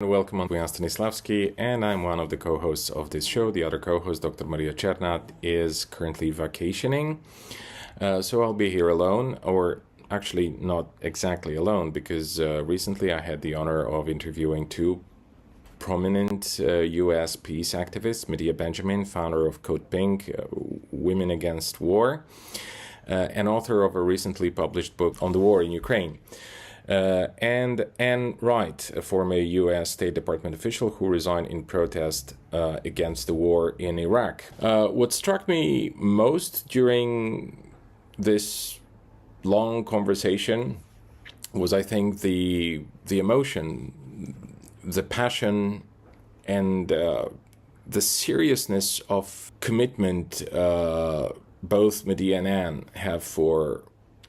Welcome on Boyan Stanislavski, and I'm one of the co-hosts of this show. The other co-host, Dr. Maria Chernat, is currently vacationing, so I'll be here alone, or actually not exactly alone, because recently I had the honor of interviewing two prominent U.S. peace activists, Medea Benjamin, founder of Code Pink, Women Against War, and author of a recently published book on the war in Ukraine. And Ann Wright, a former U.S. State Department official who resigned in protest against the war in Iraq. What struck me most during this long conversation was, I think, the emotion, the passion, and the seriousness of commitment both Medea and Ann have for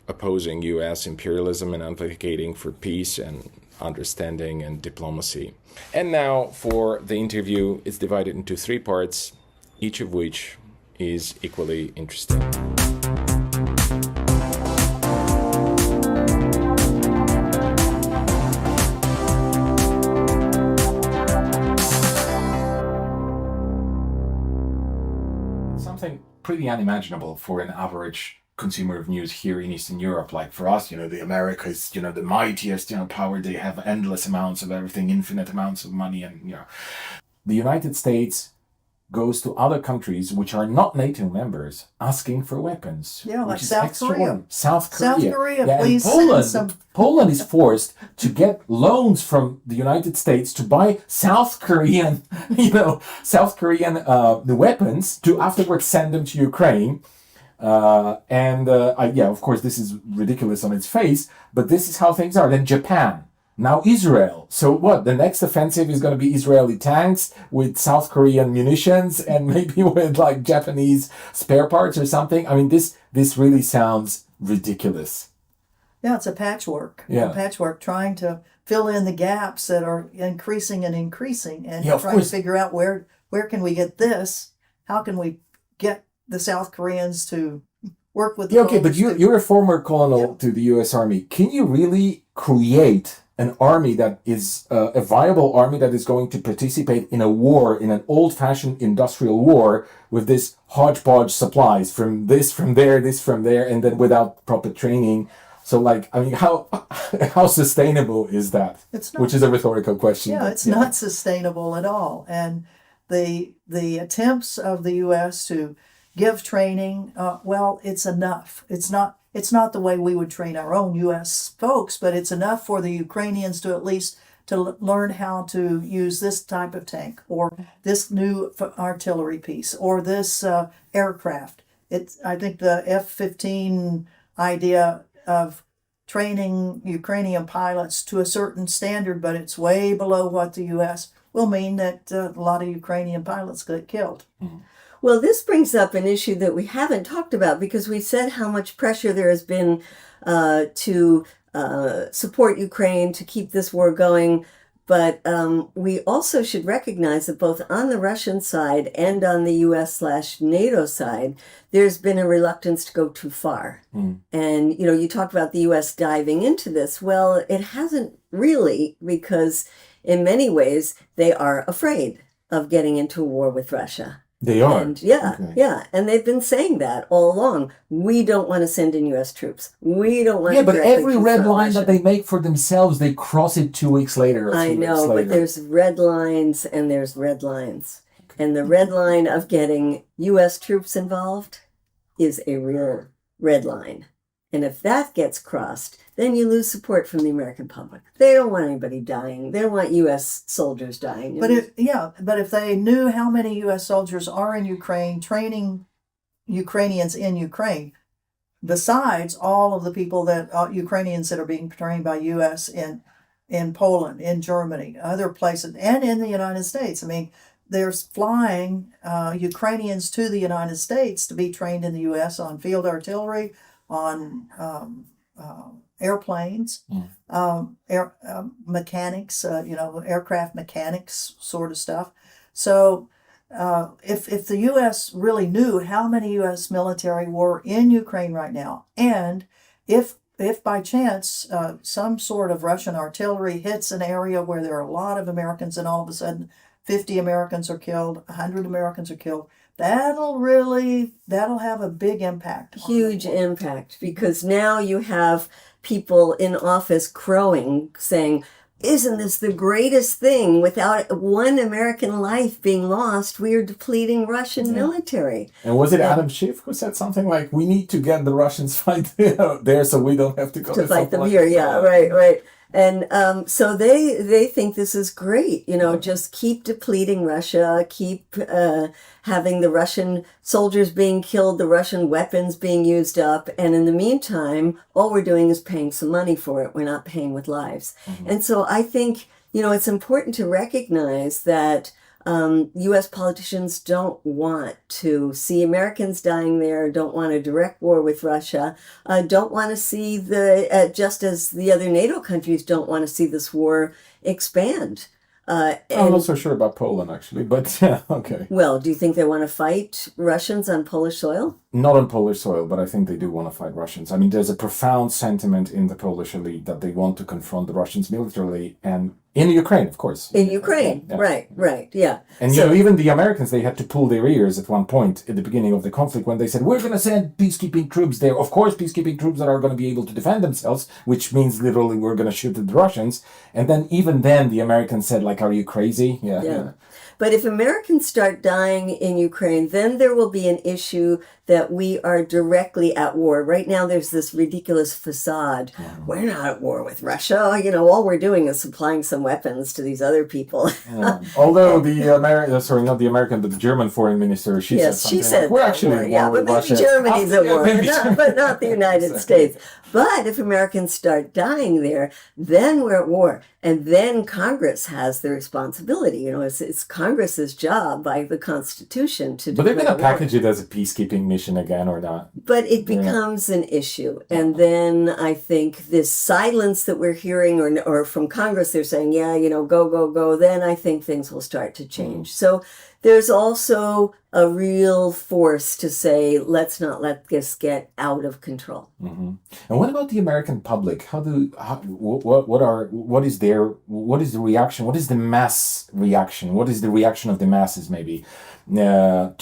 opposing U.S. imperialism and advocating for peace and understanding and diplomacy. And now for the interview, it's divided into three parts, each of which is equally interesting. Something pretty unimaginable for an average consumer of news here in Eastern Europe. Like for us, the Americas, the mightiest, power. They have endless amounts of everything, infinite amounts of money. And, the United States goes to other countries which are not NATO members asking for weapons. Yeah, like South Korea. South Korea, please Poland, send some. Poland is forced to get loans from the United States to buy South Korean, the weapons to afterwards send them to Ukraine. Of course, this is ridiculous on its face, but this is how things are. Then Japan, now Israel. So what? The next offensive is going to be Israeli tanks with South Korean munitions and maybe with like Japanese spare parts or something. I mean, this really sounds ridiculous. Yeah, it's a patchwork. Yeah. A patchwork trying to fill in the gaps that are increasing and trying to figure out where can we get this? How can we get the South Koreans to work with the but you're a former colonel to the U.S. Army. Can you really create an army that is a viable army that is going to participate in a war, in an old-fashioned industrial war with this hodgepodge supplies from there, and then without proper training? So, how sustainable is that? It's not, which is a rhetorical question. Yeah, it's not sustainable at all. And the attempts of the U.S. to give training, it's enough. It's not the way we would train our own U.S. folks, but it's enough for the Ukrainians to at least to learn how to use this type of tank or this new artillery piece or this aircraft. I think the F-15 idea of training Ukrainian pilots to a certain standard, but it's way below what the U.S. will mean that a lot of Ukrainian pilots get killed. Mm-hmm. Well, this brings up an issue that we haven't talked about because we said how much pressure there has been to support Ukraine, to keep this war going. But we also should recognize that both on the Russian side and on the US/NATO side, there's been a reluctance to go too far. Mm. And, you talk about the US diving into this. Well, it hasn't really, because in many ways they are afraid of getting into a war with Russia. They are. And and they've been saying that all along. We don't want to send in U.S. troops. We don't want to. Yeah, but every red line that they make for themselves, they cross it 2 weeks later. Or I know, but there's red lines and there's red lines. And the red line of getting U.S. troops involved is a real red line. And if that gets crossed, then you lose support from the American public. They don't want anybody dying. They don't want U.S. soldiers dying. But if they knew how many U.S. soldiers are in Ukraine training Ukrainians in Ukraine, besides all of the people that Ukrainians that are being trained by U.S. in Poland, in Germany, other places, and in the United States. I mean, there's flying Ukrainians to the United States to be trained in the U.S. on field artillery, on airplanes, mechanics, aircraft mechanics sort of stuff. So if the U.S. really knew how many U.S. military were in Ukraine right now, and if if by chance some sort of Russian artillery hits an area where there are a lot of Americans, and all of a sudden 50 Americans are killed, 100 Americans are killed, that'll have a big impact. Huge impact, because now you have people in office crowing, saying, isn't this the greatest thing? Without one American life being lost, we are depleting Russian military. And was it Adam Schiff who said something like, we need to get the Russians fight there so we don't have to go To fight them like here, right. And so they think this is great, just keep depleting Russia, keep having the Russian soldiers being killed, the Russian weapons being used up. And in the meantime, all we're doing is paying some money for it. We're not paying with lives. And so I think, it's important to recognize that U.S. politicians don't want to see Americans dying there, don't want a direct war with Russia, don't want to see just as the other NATO countries don't want to see this war expand. I'm not so sure about Poland, actually, but yeah, okay. Well, do you think they want to fight Russians on Polish soil? Not on Polish soil, but I think they do want to fight Russians. I mean, there's a profound sentiment in the Polish elite that they want to confront the Russians militarily, and in Ukraine, of course. In Ukraine, Yeah. right, yeah. And even the Americans, they had to pull their ears at one point at the beginning of the conflict when they said, we're going to send peacekeeping troops there. Of course, peacekeeping troops that are going to be able to defend themselves, which means literally we're going to shoot at the Russians. And then even then, the Americans said, like, are you crazy? Yeah. But if Americans start dying in Ukraine, then there will be an issue that we are directly at war. Right now, there's this ridiculous facade. We're not at war with Russia. All we're doing is supplying some weapons to these other people. Although not the American, but the German foreign minister, she said like, we're actually at war with Russia. Maybe Germany's at war, but not the United States. But if Americans start dying there, then we're at war. And then Congress has the responsibility. It's Congress's job by the Constitution to But they're going to declare war. package it as a peacekeeping mission again or not. But it becomes an issue. And then I think this silence that we're hearing or from Congress, they're saying, go. Then I think things will start to change. So there's also a real force to say, let's not let this get out of control. Mm-hmm. And what about the American public? What is the reaction? What is the mass reaction? What is the reaction of the masses maybe to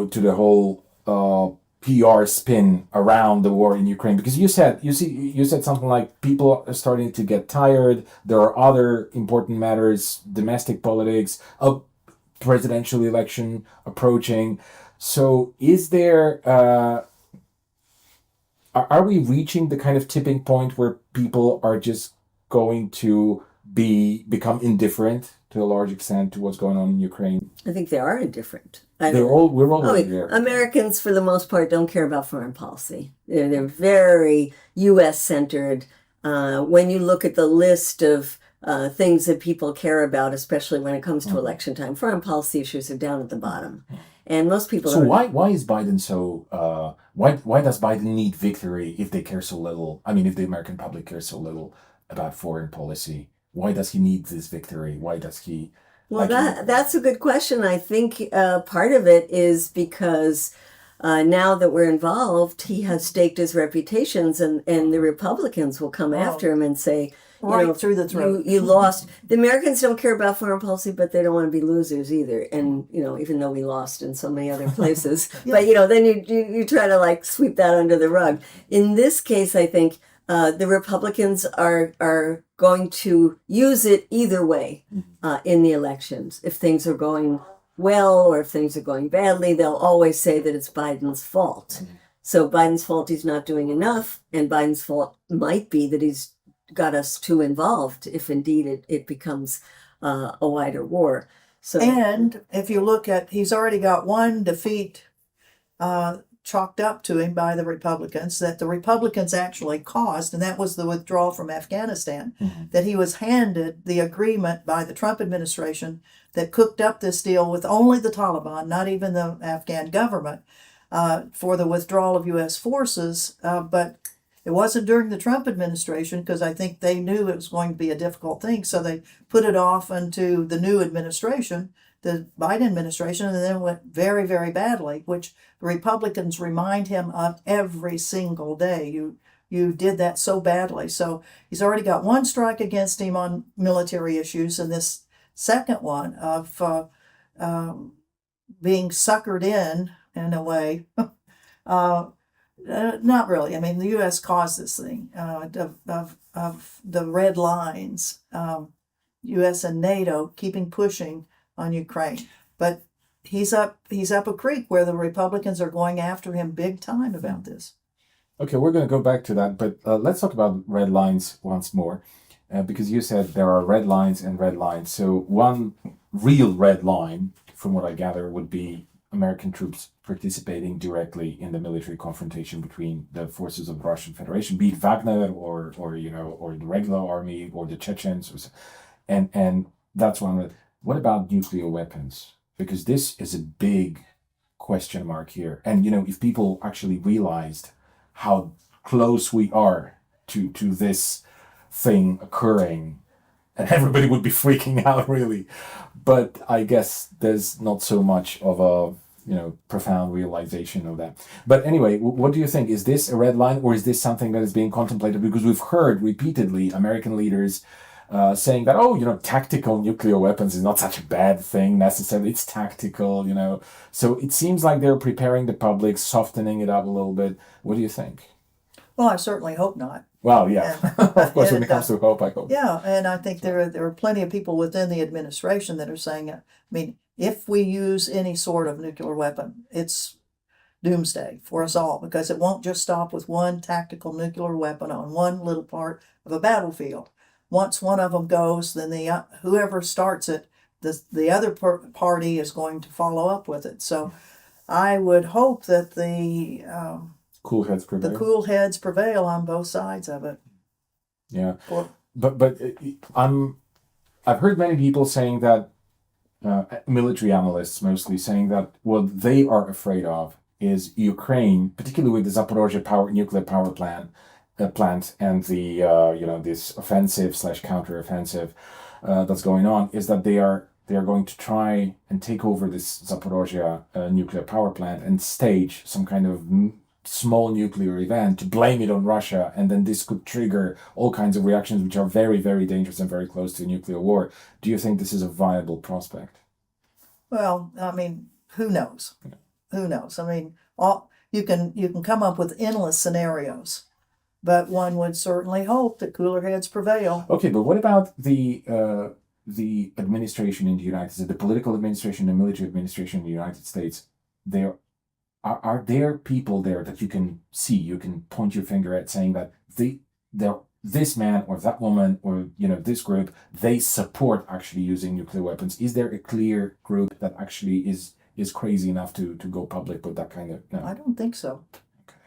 the whole PR spin around the war in Ukraine? Because you said something like people are starting to get tired. There are other important matters, domestic politics, a presidential election approaching. So is there are we reaching the kind of tipping point where people are just going to become indifferent to a large extent to what's going on in Ukraine? I think they are indifferent. We're all there. Americans, for the most part, don't care about foreign policy. They're very U.S. centered. When you look at the list of things that people care about, especially when it comes to election time, foreign policy issues are down at the bottom. And most people. So why is Biden so? Why does Biden need victory if they care so little? I mean, if the American public cares so little about foreign policy, why does he need this victory? Why does he? Well, that's a good question. I think part of it is because now that we're involved, he has staked his reputations, and the Republicans will come after him and say, through the throat. You lost. The Americans don't care about foreign policy, but they don't want to be losers either. And, even though we lost in so many other places, but, then you try to sweep that under the rug. In this case, I think the Republicans are going to use it either way in the elections. If things are going well or if things are going badly, they'll always say that it's Biden's fault. So Biden's fault he's not doing enough, and Biden's fault might be that he's got us too involved if indeed it becomes a wider war. So, and if you look at, he's already got one defeat chalked up to him by the Republicans that the Republicans actually caused, and that was the withdrawal from Afghanistan, that he was handed the agreement by the Trump administration that cooked up this deal with only the Taliban, not even the Afghan government, for the withdrawal of U.S. forces, but it wasn't during the Trump administration because I think they knew it was going to be a difficult thing. So they put it off into the new administration, the Biden administration, and then it went very, very badly, which the Republicans remind him of every single day. You you did that so badly. So he's already got one strike against him on military issues, and this second one of being suckered in a way. Not really. I mean, the U.S. caused this thing of the red lines, U.S. and NATO keeping pushing on Ukraine. But he's up a creek where the Republicans are going after him big time about this. Okay, we're going to go back to that, but let's talk about red lines once more, because you said there are red lines and red lines. So one real red line, from what I gather, would be American troops participating directly in the military confrontation between the forces of the Russian Federation, be it Wagner or the regular army or the Chechens, and that's one. What about nuclear weapons? Because this is a big question mark here. And if people actually realized how close we are to this thing occurring, and everybody would be freaking out, really. But I guess there's not so much of a profound realization of that. But anyway, what do you think? Is this a red line, or is this something that is being contemplated? Because we've heard repeatedly American leaders saying that, tactical nuclear weapons is not such a bad thing necessarily. It's tactical, So it seems like they're preparing the public, softening it up a little bit. What do you think? Well, I certainly hope not. Well, yeah. Of course, when it comes to hope, I hope. Yeah, and I think there are plenty of people within the administration that are saying, I mean, if we use any sort of nuclear weapon, it's doomsday for us all, because it won't just stop with one tactical nuclear weapon on one little part of a battlefield. Once one of them goes, then whoever starts it, the other party is going to follow up with it. So I would hope that the cool heads prevail. The cool heads prevail on both sides of it. Yeah, but I've heard many people saying that, military analysts mostly saying that what they are afraid of is Ukraine, particularly with the Zaporozhye nuclear power plant and the this offensive / counter-offensive that's going on, is that they are going to try and take over this Zaporozhye nuclear power plant and stage some kind of small nuclear event to blame it on Russia, and then this could trigger all kinds of reactions which are very, very dangerous and very close to a nuclear war. Do you think this is a viable prospect? Well, I mean, who knows? Yeah. Who knows? I mean, you can come up with endless scenarios, but one would certainly hope that cooler heads prevail. Okay, but what about the administration in the United States, the political administration, the military administration in the United States? Are there people there that you can see, you can point your finger at, saying that this man or that woman or this group, they support actually using nuclear weapons? Is there a clear group that actually is crazy enough to go public with that kind of? No. I don't think so. Okay.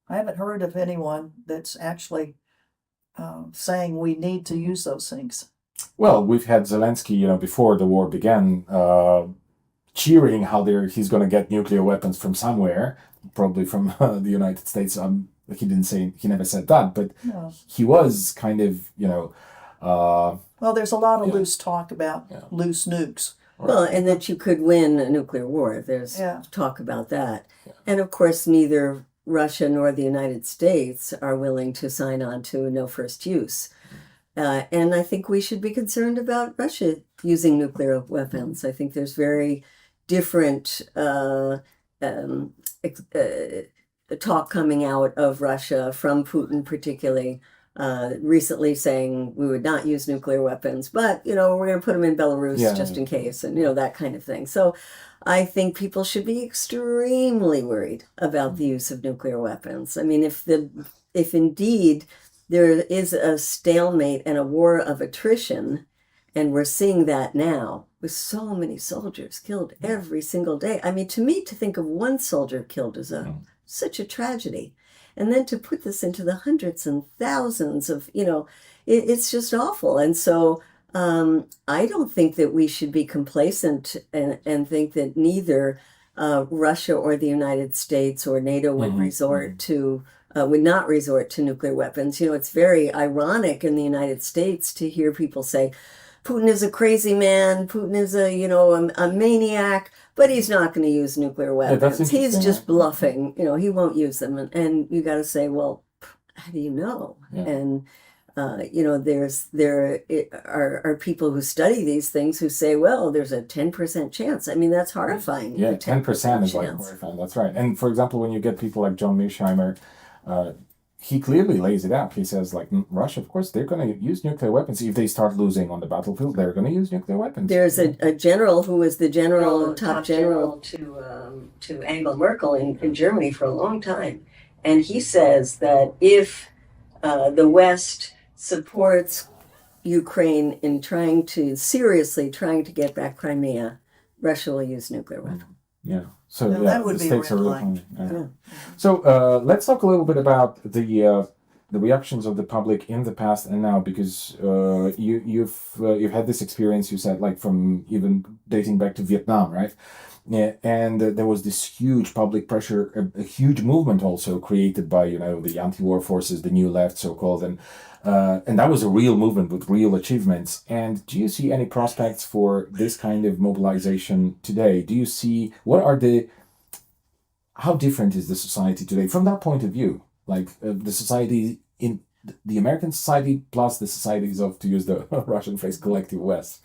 I haven't heard of anyone that's actually saying we need to use those things. Well, we've had Zelensky, before the war began, cheering how he's going to get nuclear weapons from somewhere, probably from the United States. He never said that, but no. He was kind of, well, there's a lot of loose talk about loose nukes. Well, and that you could win a nuclear war. There's talk about that. Yeah. And of course, neither Russia nor the United States are willing to sign on to no first use. And I think we should be concerned about Russia using nuclear weapons. I think there's very different talk coming out of Russia from Putin, particularly recently, saying we would not use nuclear weapons, but we're going to put them in Belarus just in case, and that kind of thing. So I think people should be extremely worried about the use of nuclear weapons. I mean, if indeed there is a stalemate and a war of attrition, and we're seeing that now with so many soldiers killed every single day. I mean, to me, to think of one soldier killed is such a tragedy. And then to put this into the hundreds and thousands of, it's just awful. And so I don't think that we should be complacent and think that neither Russia or the United States or NATO would would not resort to nuclear weapons. It's very ironic in the United States to hear people say, Putin is a crazy man, Putin is a maniac, but he's not going to use nuclear weapons. He's just bluffing, he won't use them. And you got to say, well, how do you know? Yeah. And there are people who study these things who say, well, there's a 10% chance. I mean, that's horrifying. Yeah, a 10% is like chance. horrifying. That's right. And for example, when you get people like John Mearsheimer, he clearly lays it out. He says, like, Russia, of course, they're going to use nuclear weapons. If they start losing on the battlefield, they're going to use nuclear weapons. There's a general who was the top general to Angela Merkel in Germany for a long time. And he says that if the West supports Ukraine in seriously trying to get back Crimea, Russia will use nuclear weapons. Yeah. So Now, yeah, that would the be a stakes red are flag. really high. Yeah. So let's talk a little bit about the reactions of the public in the past and now, because you've had this experience. You said, like, from even dating back to Vietnam, right? Yeah, and there was this huge public pressure, a huge movement also created by the anti-war forces, the New Left, so-called, and that was a real movement with real achievements. And do you see any prospects for this kind of mobilization today? Do you see how different is the society today from that point of view? Like the society in the American society plus the societies of, to use the Russian phrase, collective West.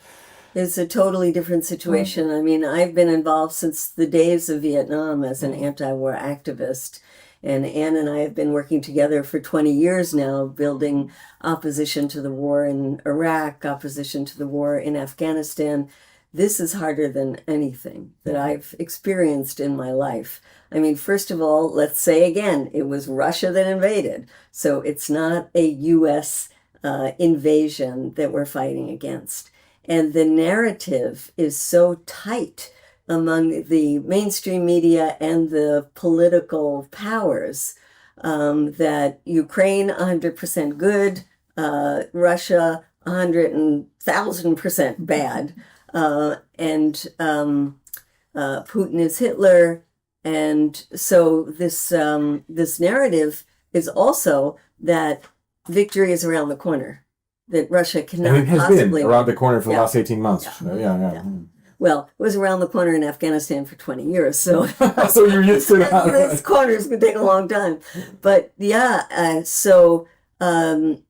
It's a totally different situation. I mean, I've been involved since the days of Vietnam as an anti-war activist. And Anne and I have been working together for 20 years now, building opposition to the war in Iraq, opposition to the war in Afghanistan. This is harder than anything that I've experienced in my life. I mean, first of all, let's say again, it was Russia that invaded. So it's not a U.S. Invasion that we're fighting against. And the narrative is so tight among the mainstream media and the political powers that Ukraine 100% good, Russia 100,000% bad, and Putin is Hitler. And so this narrative is also that victory is around the corner, that Russia cannot And it has possibly been around the corner for the last 18 months. Yeah. Yeah. Well, it was around the corner in Afghanistan for 20 years, so So you're used to that. this corner's gonna take a long time. But yeah, so the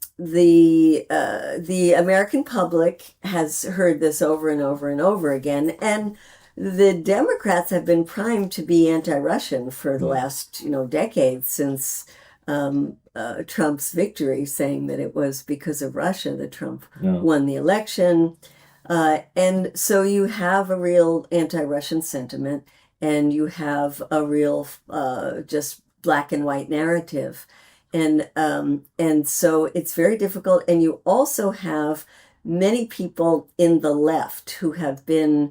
American public has heard this over and over and over again, and the Democrats have been primed to be anti-Russian for the last decade, since Trump's victory, saying that it was because of Russia that Trump won the election. And so you have a real anti-Russian sentiment, and you have a real just black and white narrative. And so it's very difficult. And you also have many people in the left who have been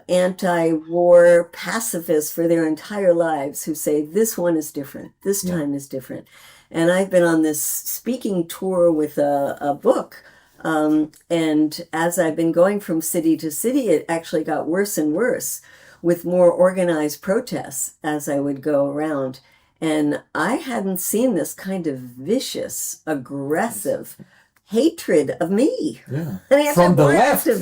anti-war pacifists for their entire lives, who say this one is different, this time is different. And I've been on this speaking tour with a book. And as I've been going from city to city, it actually got worse and worse, with more organized protests as I would go around. And I hadn't seen this kind of vicious, aggressive hatred of me. Yeah. From the left. From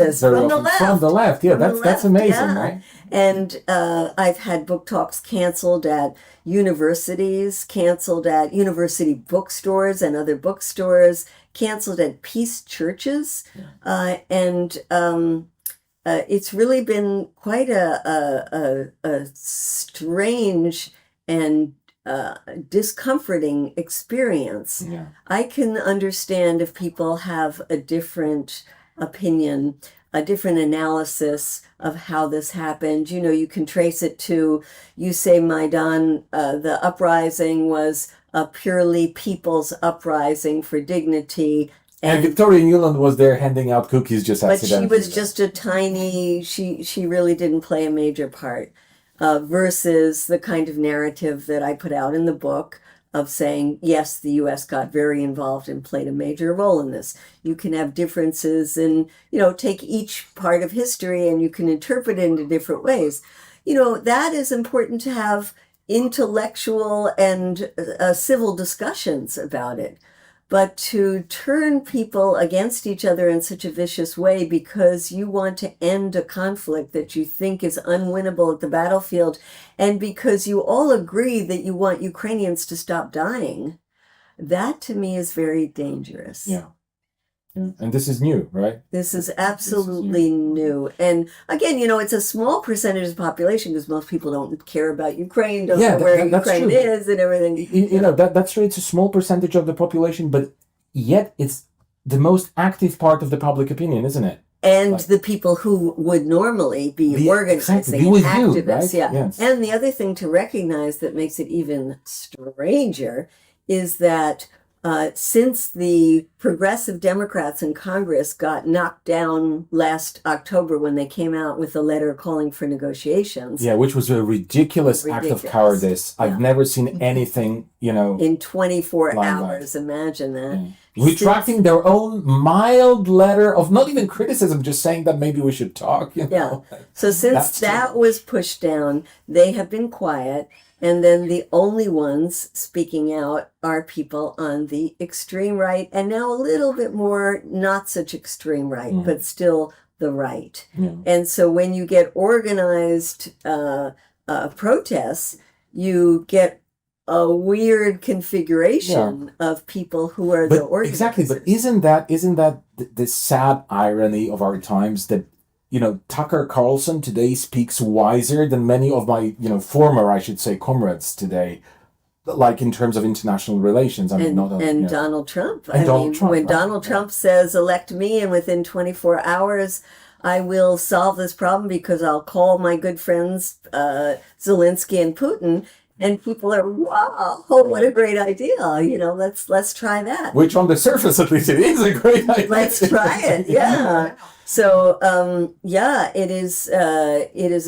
the left. Yeah, that's amazing, right? And I've had book talks canceled at universities, canceled at university bookstores and other bookstores, canceled at peace churches. And it's really been quite a strange and discomforting experience. Yeah. I can understand if people have a different opinion, a different analysis of how this happened. You can trace it to, you say Maidan, the uprising was a purely people's uprising for dignity. And Victoria Nuland was there handing out cookies just accidentally. But she was just a tiny, she really didn't play a major part. Versus the kind of narrative that I put out in the book of saying, yes, the U.S. got very involved and played a major role in this. You can have differences and, take each part of history and you can interpret it in different ways. That is important to have intellectual and civil discussions about it. But to turn people against each other in such a vicious way because you want to end a conflict that you think is unwinnable at the battlefield, and because you all agree that you want Ukrainians to stop dying, That to me is very dangerous. Yeah. And this is new, right? This is absolutely new. And again, it's a small percentage of the population because most people don't care about Ukraine, don't know where Ukraine is and everything. That's true. It's a small percentage of the population, but yet it's the most active part of the public opinion, isn't it? And the people who would normally be organizing, activists. Yes. And the other thing to recognize that makes it even stranger is that since the progressive Democrats in Congress got knocked down last October when they came out with a letter calling for negotiations. Yeah, which was a ridiculous act of cowardice. I've never seen anything, in 24 hours. Imagine that. Yeah. Retracting their own mild letter of not even criticism, just saying that maybe we should talk. Yeah. So since that was pushed down, they have been quiet. And then the only ones speaking out are people on the extreme right, and now a little bit more not such extreme right, but still the right. Yeah. And so when you get organized protests, you get a weird configuration of people who are the organizers. Exactly, but isn't that the sad irony of our times that Tucker Carlson today speaks wiser than many of my, former, I should say, comrades today, like in terms of international relations. Donald Trump. When Donald Trump says, elect me, and within 24 hours, I will solve this problem because I'll call my good friends Zelensky and Putin. And people are, wow, what a great idea. Let's try that. Which on the surface, at least, it is a great idea. Let's try it. Yeah. So, it is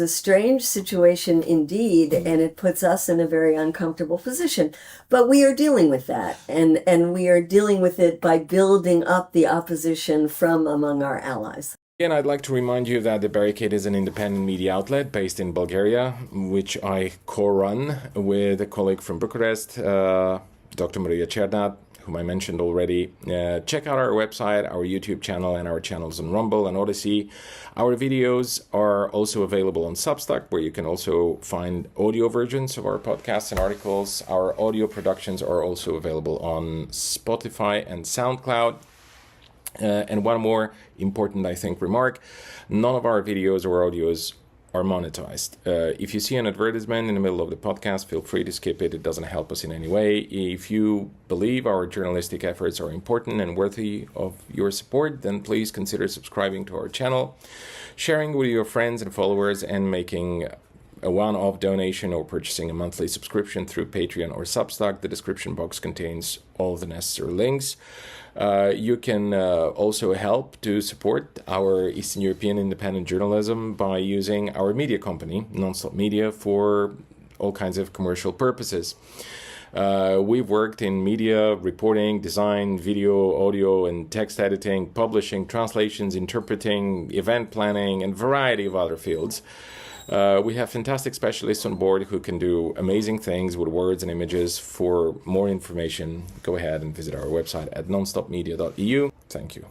a strange situation indeed, and it puts us in a very uncomfortable position. But we are dealing with that, and we are dealing with it by building up the opposition from among our allies. Again, I'd like to remind you that the Barricade is an independent media outlet based in Bulgaria, which I co-run with a colleague from Bucharest, Dr. Maria Cernat, whom I mentioned already. Check out our website, our YouTube channel, and our channels on Rumble and Odyssey. Our videos are also available on Substack, where you can also find audio versions of our podcasts and articles. Our audio productions are also available on Spotify and SoundCloud. And one more important, I think, remark: none of our videos or audios are monetized. If you see an advertisement in the middle of the podcast, feel free to skip it. It doesn't help us in any way. If you believe our journalistic efforts are important and worthy of your support, then please consider subscribing to our channel, sharing with your friends and followers, and making a one-off donation or purchasing a monthly subscription through Patreon or Substack. The description box contains all the necessary links. You can also help to support our Eastern European independent journalism by using our media company, Nonstop Media, for all kinds of commercial purposes. We've worked in media, reporting, design, video, audio, and text editing, publishing, translations, interpreting, event planning, and a variety of other fields. We have fantastic specialists on board who can do amazing things with words and images. For more information, go ahead and visit our website at nonstopmedia.eu. Thank you.